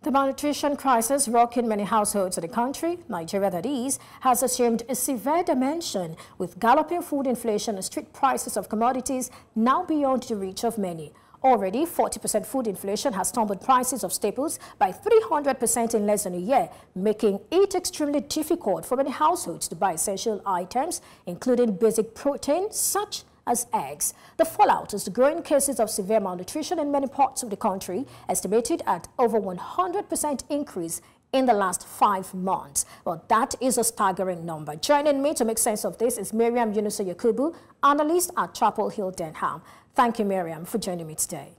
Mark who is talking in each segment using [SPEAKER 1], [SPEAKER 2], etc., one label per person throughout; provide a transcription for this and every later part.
[SPEAKER 1] The malnutrition crisis rocking many households in the country, Nigeria that is, has assumed a severe dimension, with galloping food inflation and strict prices of commodities now beyond the reach of many. Already, 40% food inflation has tumbled prices of staples by 300% in less than a year, making it extremely difficult for many households to buy essential items, including basic protein such as eggs. The fallout is the growing cases of severe malnutrition in many parts of the country, estimated at over 100% increase in the last 5 months. Well, that is a staggering number. Joining me to make sense of this is Maryam Yunusa-Yakubu, analyst at Chapel Hill Denham. Thank you, Maryam, for joining me today.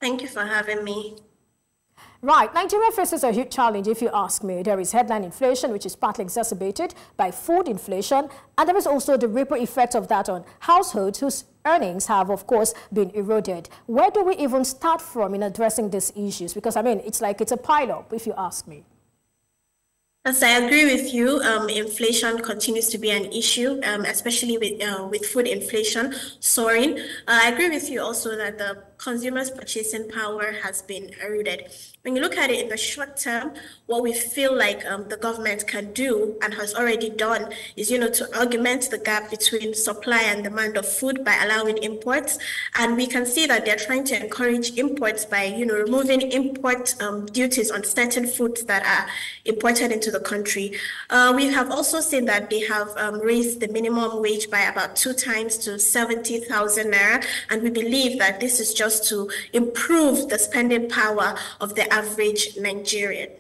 [SPEAKER 2] Thank you for having me.
[SPEAKER 1] Right, Nigeria faces a huge challenge, if you ask me. There is headline inflation, which is partly exacerbated by food inflation, and there is also the ripple effect of that on households whose earnings have, of course, been eroded. Where do we even start from in addressing these issues? Because, I mean, it's like it's a pile-up, if you ask me.
[SPEAKER 2] Yes, I agree with you. Inflation continues to be an issue, especially with food inflation soaring. I agree with you also that the consumers' purchasing power has been eroded. When you look at it in the short term, what we feel like the government can do and has already done is, to augment the gap between supply and demand of food by allowing imports. And we can see that they're trying to encourage imports by, removing import duties on certain foods that are imported into the country. We have also seen that they have raised the minimum wage by about 2 times to 70,000 naira, and we believe that this is just to improve the spending power of the average Nigerian.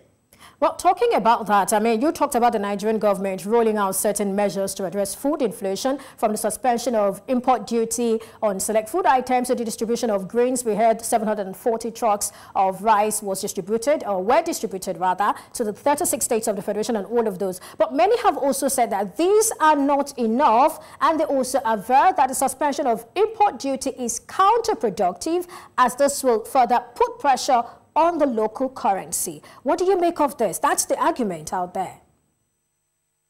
[SPEAKER 1] Well, talking about that, I mean, you talked about the Nigerian government rolling out certain measures to address food inflation, from the suspension of import duty on select food items to the distribution of grains. We heard 740 trucks of rice was distributed, or were distributed rather, to the 36 states of the Federation and all of those. But many have also said that these are not enough, and they also aver that the suspension of import duty is counterproductive, as this will further put pressure on the local currency. What do you make of this? That's the argument out there.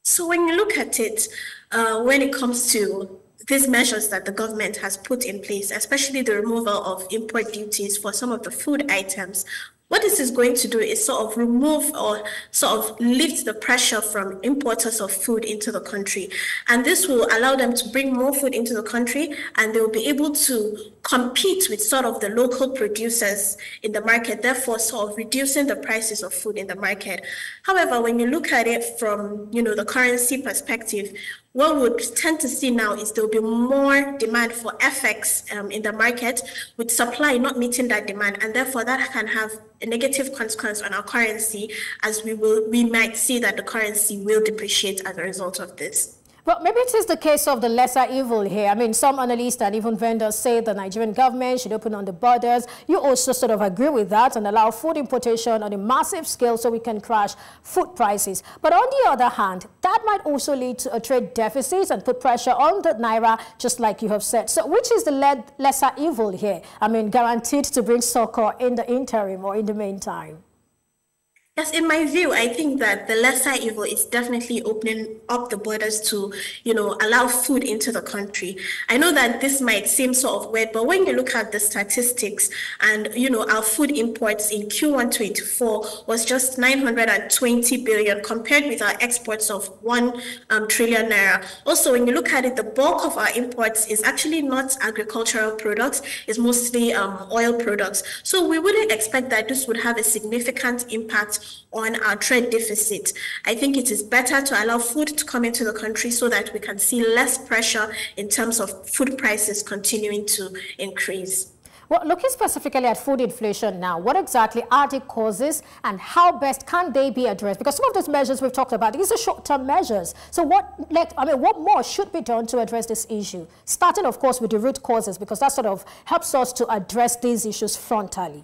[SPEAKER 2] So when you look at it, when it comes to these measures that the government has put in place, especially the removal of import duties for some of the food items, what this is going to do is sort of remove or sort of lift the pressure from importers of food into the country. And this will allow them to bring more food into the country, and they will be able to compete with sort of the local producers in the market, therefore sort of reducing the prices of food in the market. However, when you look at it from, the currency perspective, what we would tend to see now is there will be more demand for FX in the market, with supply not meeting that demand, and therefore that can have a negative consequence on our currency, as we might see that the currency will depreciate as a result of this.
[SPEAKER 1] Well, maybe it is the case of the lesser evil here. I mean, some analysts and even vendors say the Nigerian government should open on the borders. You also sort of agree with that and allow food importation on a massive scale so we can crash food prices. But on the other hand, that might also lead to a trade deficit and put pressure on the naira, just like you have said. So which is the lesser evil here? I mean, guaranteed to bring succor in the interim or in the meantime?
[SPEAKER 2] Yes, in my view, I think that the lesser evil is definitely opening up the borders to, allow food into the country. I know that this might seem sort of weird, but when you look at the statistics and, our food imports in Q1 24 was just 920 billion compared with our exports of 1 trillion naira. Also, when you look at it, the bulk of our imports is actually not agricultural products, it's mostly oil products. So we wouldn't expect that this would have a significant impact on our trade deficit. I think it is better to allow food to come into the country so that we can see less pressure in terms of food prices continuing to increase.
[SPEAKER 1] Well, looking specifically at food inflation now, what exactly are the causes and how best can they be addressed? Because some of those measures we've talked about, these are short-term measures. So what more should be done to address this issue? Starting, of course, with the root causes, because that sort of helps us to address these issues frontally.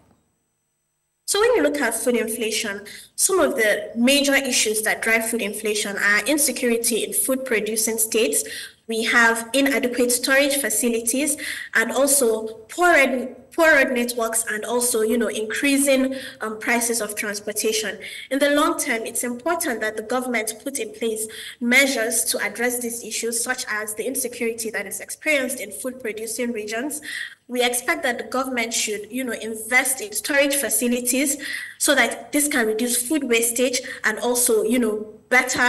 [SPEAKER 2] So when you look at food inflation, some of the major issues that drive food inflation are insecurity in food producing states. We have inadequate storage facilities and also poor road networks, and also, increasing prices of transportation. In the long term, it's important that the government put in place measures to address these issues, such as the insecurity that is experienced in food producing regions. We expect that the government should, invest in storage facilities so that this can reduce food wastage and also, better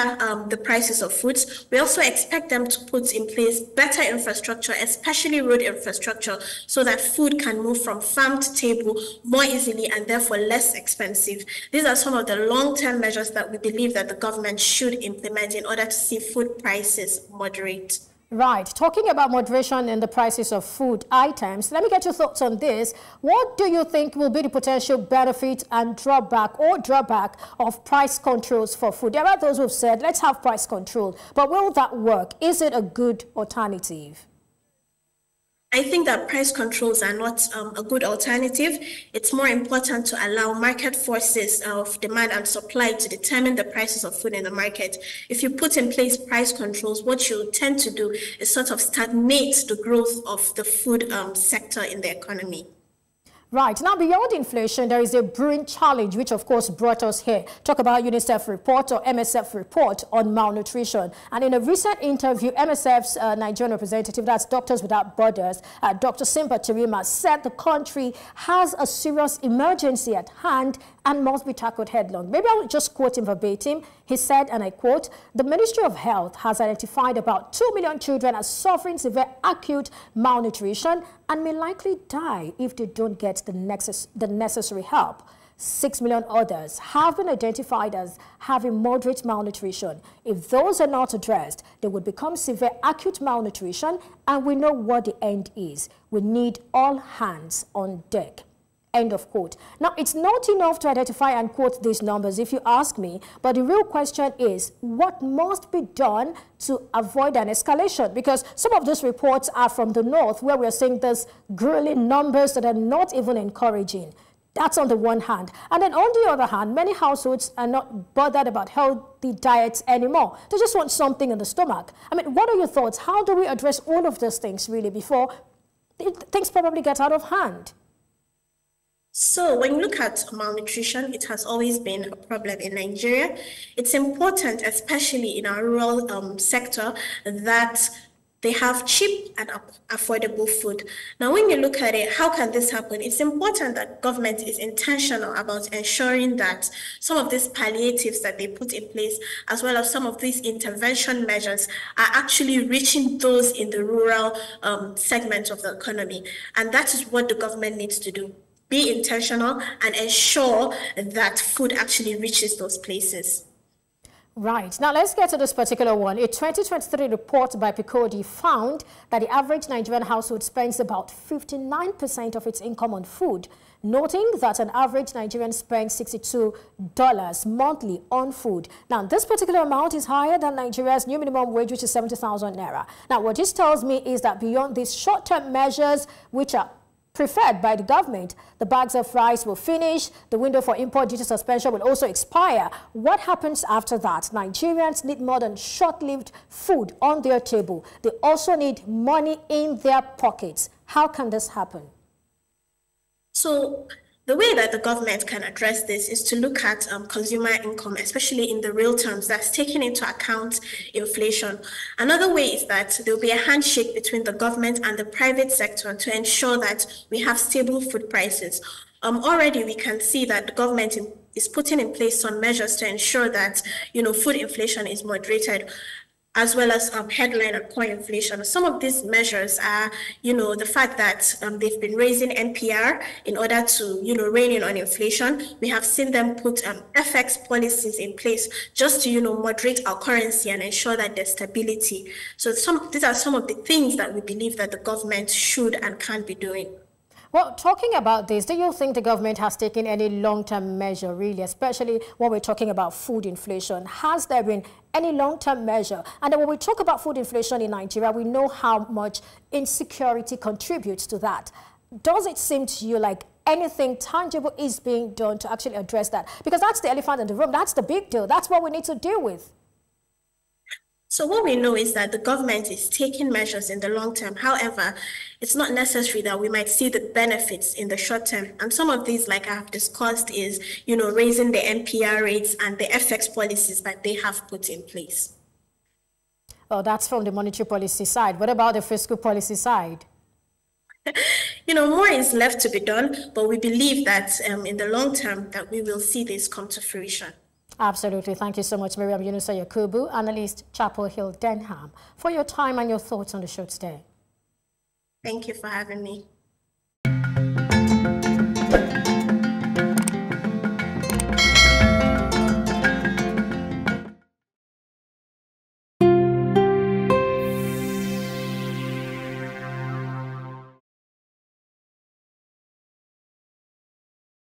[SPEAKER 2] the prices of foods. We also expect them to put in place better infrastructure, especially road infrastructure, so that food can move from farm to table more easily and therefore less expensive. These are some of the long-term measures that we believe that the government should implement in order to see food prices moderate.
[SPEAKER 1] Right. Talking about moderation in the prices of food items, let me get your thoughts on this. What do you think will be the potential benefit and drawback of price controls for food? There are those who have said, let's have price control. But will that work? Is it a good alternative?
[SPEAKER 2] I think that price controls are not a good alternative. It's more important to allow market forces of demand and supply to determine the prices of food in the market. If you put in place price controls, what you tend to do is sort of stagnate the growth of the food sector in the economy.
[SPEAKER 1] Right. Now, beyond inflation, there is a brewing challenge, which, of course, brought us here. Talk about UNICEF report or MSF report on malnutrition. And in a recent interview, MSF's Nigerian representative, that's Doctors Without Borders, Dr. Simba Chirima, said the country has a serious emergency at hand and must be tackled headlong. Maybe I will just quote him verbatim. He said, and I quote, "The Ministry of Health has identified about 2 million children as suffering severe acute malnutrition and may likely die if they don't get the necessary help. 6 million others have been identified as having moderate malnutrition. If those are not addressed, they would become severe acute malnutrition, and we know what the end is. We need all hands on deck." End of quote. Now, it's not enough to identify and quote these numbers, if you ask me, but the real question is, what must be done to avoid an escalation? Because some of these reports are from the north, where we're seeing these grueling numbers that are not even encouraging. That's on the one hand. And then on the other hand, many households are not bothered about healthy diets anymore. They just want something in the stomach. I mean, what are your thoughts? How do we address all of these things, really, before things probably get out of hand?
[SPEAKER 2] So when you look at malnutrition, it has always been a problem in Nigeria. It's important, especially in our rural sector, that they have cheap and affordable food. Now, when you look at it, how can this happen? It's important that government is intentional about ensuring that some of these palliatives that they put in place, as well as some of these intervention measures, are actually reaching those in the rural segment of the economy. And that is what the government needs to do. Be intentional and ensure that food actually reaches those places.
[SPEAKER 1] Right. Now, let's get to this particular one. A 2023 report by PICODI found that the average Nigerian household spends about 59% of its income on food, noting that an average Nigerian spends $62 monthly on food. Now, this particular amount is higher than Nigeria's new minimum wage, which is 70,000 naira. Now, what this tells me is that beyond these short-term measures, which are preferred by the government, the bags of rice will finish, the window for import duty suspension will also expire. What happens after that? Nigerians need more than short-lived food on their table. They also need money in their pockets. How can this happen?
[SPEAKER 2] So the way that the government can address this is to look at consumer income, especially in the real terms, that's taking into account inflation. Another way is that there will be a handshake between the government and the private sector to ensure that we have stable food prices. Already we can see that the government is putting in place some measures to ensure that, food inflation is moderated, as well as headline and core inflation. Some of these measures are, the fact that they've been raising NPR in order to, rein in on inflation. We have seen them put FX policies in place just to, moderate our currency and ensure that there's stability. So these are some of the things that we believe that the government should and can be doing.
[SPEAKER 1] Well, talking about this, do you think the government has taken any long-term measure, really, especially when we're talking about food inflation? Has there been any long-term measure? And then when we talk about food inflation in Nigeria, we know how much insecurity contributes to that. Does it seem to you like anything tangible is being done to actually address that? Because that's the elephant in the room. That's the big deal. That's what we need to deal with.
[SPEAKER 2] So what we know is that the government is taking measures in the long term. However, it's not necessary that we might see the benefits in the short term. And some of these, like I have discussed, is, raising the NPR rates and the FX policies that they have put in place.
[SPEAKER 1] Oh, that's from the monetary policy side. What about the fiscal policy side?
[SPEAKER 2] More is left to be done, but we believe that in the long term that we will see this come to fruition.
[SPEAKER 1] Absolutely. Thank you so much, Maryam Yunusa-Yakubu, analyst, Chapel Hill Denham, for your time and your thoughts on the show today.
[SPEAKER 2] Thank you for having me.